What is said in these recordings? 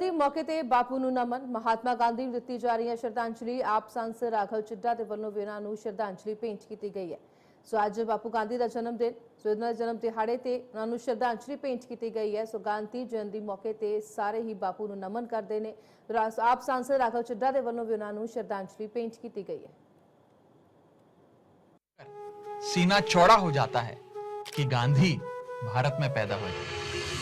जयंती मौके ते बापू नूं नमन। महात्मा गांधी नूं दित्ती जा रही है श्रद्धांजलि। आप सांसद राघव चिड्डा दे वल्लों भी उन्हां नूं श्रद्धांजलि भेंट की गई है। सो अज बापू गांधी का जन्म दिन, सो इन्हां दे जन्म दिहाड़े ते उन्हां नूं श्रद्धांजलि भेंट की गई है। सो गांधी जयंती मौके ते सारे ही बापू नूं नमन करते हैं। आप सांसद राघव चिड्डा दे वल्लों भी उन्हां नूं श्रद्धांजलि भेंट की गई है। सीना चौड़ा हो जाता है कि गांधी भारत में पैदा हुए।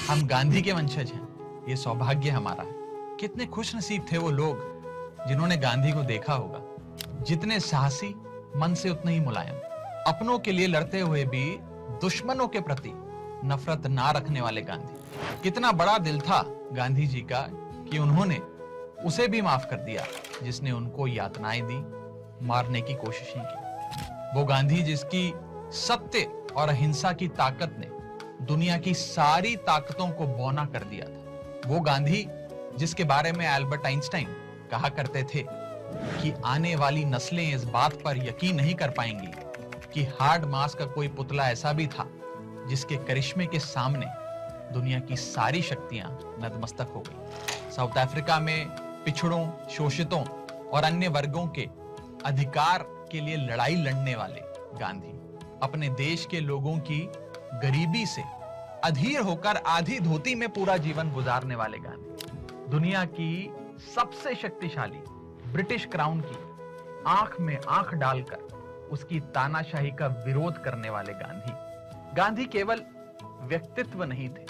हम गांधी के वंशज हैं, ये सौभाग्य हमारा है। कितने खुश नसीब थे वो लोग जिन्होंने गांधी को देखा होगा। जितने साहसी, मन से उतने ही मुलायम, अपनों के लिए लड़ते हुए भी दुश्मनों के प्रति नफरत ना रखने वाले गांधी। कितना बड़ा दिल था गांधी जी का कि उन्होंने उसे भी माफ कर दिया जिसने उनको यातनाएं दी, मारने की कोशिशें की। वो गांधी जिसकी सत्य और अहिंसा की ताकत ने दुनिया की सारी ताकतों को बौना कर दिया था। वो गांधी जिसके बारे में अल्बर्ट आइंस्टाइन कहा करते थे कि आने वाली नस्लें इस बात पर यकीन नहीं कर पाएंगी कि हार्ड मास का कोई पुतला ऐसा भी था जिसके करिश्मे के सामने दुनिया की सारी शक्तियां नतमस्तक हो गई। साउथ अफ्रीका में पिछड़ों, शोषितों और अन्य वर्गों के अधिकार के लिए लड़ाई लड़ने वाले गांधी, अपने देश के लोगों की गरीबी से अधीर होकर आधी धोती में पूरा जीवन गुजारने वाले गांधी, दुनिया की सबसे शक्तिशाली ब्रिटिश क्राउन की आंख में आंख डालकर उसकी तानाशाही का विरोध करने वाले गांधी। गांधी केवल व्यक्तित्व नहीं थे,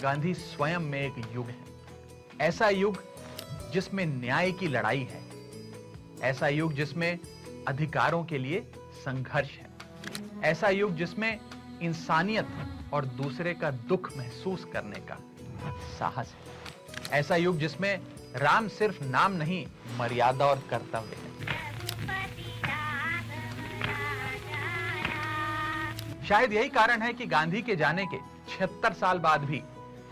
गांधी स्वयं में एक युग है। ऐसा युग जिसमें न्याय की लड़ाई है, ऐसा युग जिसमें अधिकारों के लिए संघर्ष है, ऐसा युग जिसमें इंसानियत और दूसरे का दुख महसूस करने का साहस है, ऐसा युग जिसमें राम सिर्फ नाम नहीं, मर्यादा और कर्तव्य है। शायद यही कारण है कि गांधी के जाने के 76 साल बाद भी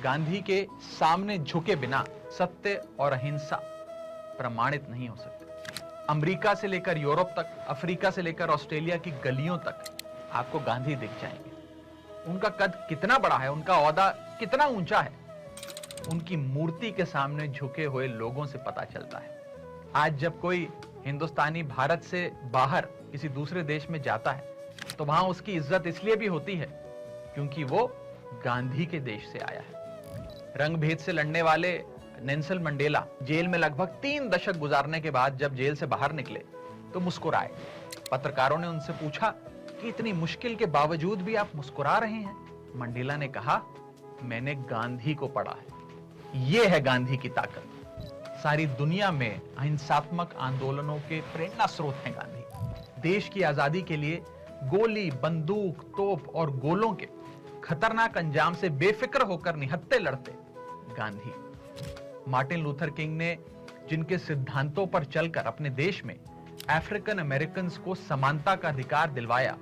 गांधी के सामने झुके बिना सत्य और अहिंसा प्रमाणित नहीं हो सकते। अमेरिका से लेकर यूरोप तक, अफ्रीका से लेकर ऑस्ट्रेलिया की गलियों तक आपको गांधी दिख जाएंगे। उनका कद कितना बड़ा है, उनका ओहदा कितना ऊंचा है, उनकी मूर्ति के सामने झुके हुए लोगों से पता चलता है। आज जब कोई हिंदुस्तानी भारत से बाहर किसी दूसरे देश में जाता है तो वहां उसकी इज्जत इसलिए भी होती है क्योंकि वो गांधी के देश से आया है। रंग भेद से लड़ने वाले नेल्सन मंडेला जेल में लगभग 3 दशक गुजारने के बाद जब जेल से बाहर निकले तो मुस्कुराए। पत्रकारों ने उनसे पूछा कि इतनी मुश्किल के बावजूद भी आप मुस्कुरा रहे हैं। मंडेला ने कहा, मैंने गांधी को पढ़ा है। यह है गांधी की ताकत। सारी दुनिया में अहिंसात्मक आंदोलनों के प्रेरणा स्रोत हैं गांधी। देश की आजादी के लिए गोली, बंदूक, तोप और गोलों के खतरनाक अंजाम से बेफिक्र होकर निहत्थे लड़ते गांधी। मार्टिन लूथर किंग ने जिनके सिद्धांतों पर चलकर अपने देश में अफ्रीकन अमेरिकन को समानता का अधिकार दिलवाया,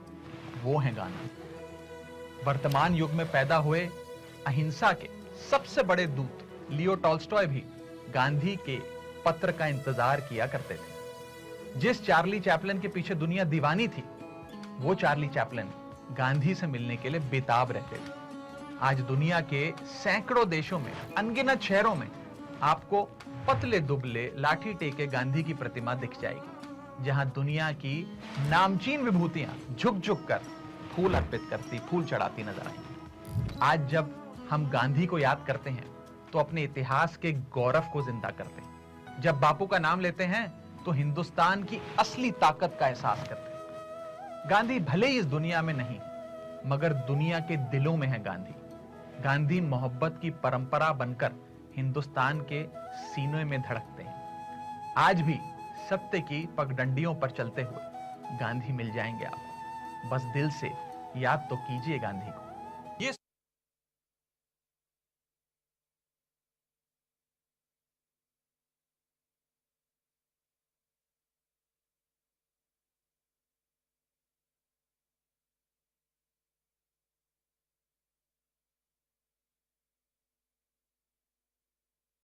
वो हैं गांधी। वर्तमान युग में पैदा हुए अहिंसा के सबसे बड़े दूत लियो टॉल्स्टॉय भी गांधी के पत्र का इंतजार किया करते थे। जिस चार्ली चैपलिन के पीछे दुनिया दीवानी थी, वो चार्ली चैपलिन गांधी से मिलने के लिए बेताब रहते थे। आज दुनिया के सैकड़ों देशों में, अनगिनत शहरों में आपको पतले दुबले लाठी टेके गांधी की प्रतिमा दिख जाएगी, जहां दुनिया की नामचीन विभूतियां झुक झुक कर फूल अर्पित करती, फूल चढ़ाती नजर आएंगी। आज जब हम गांधी को याद करते हैं तो अपने इतिहास के गौरव को जिंदा करते हैं। जब बापू का नाम लेते हैं तो हिंदुस्तान की असली ताकत का एहसास करते हैं। गांधी भले ही इस दुनिया में नहीं, मगर दुनिया के दिलों में है गांधी। गांधी मोहब्बत की परंपरा बनकर हिंदुस्तान के सीनों में धड़कते हैं। आज भी सत्य की पगडंडियों पर चलते हुए गांधी मिल जाएंगे आपको। बस दिल से याद तो कीजिए गांधी को।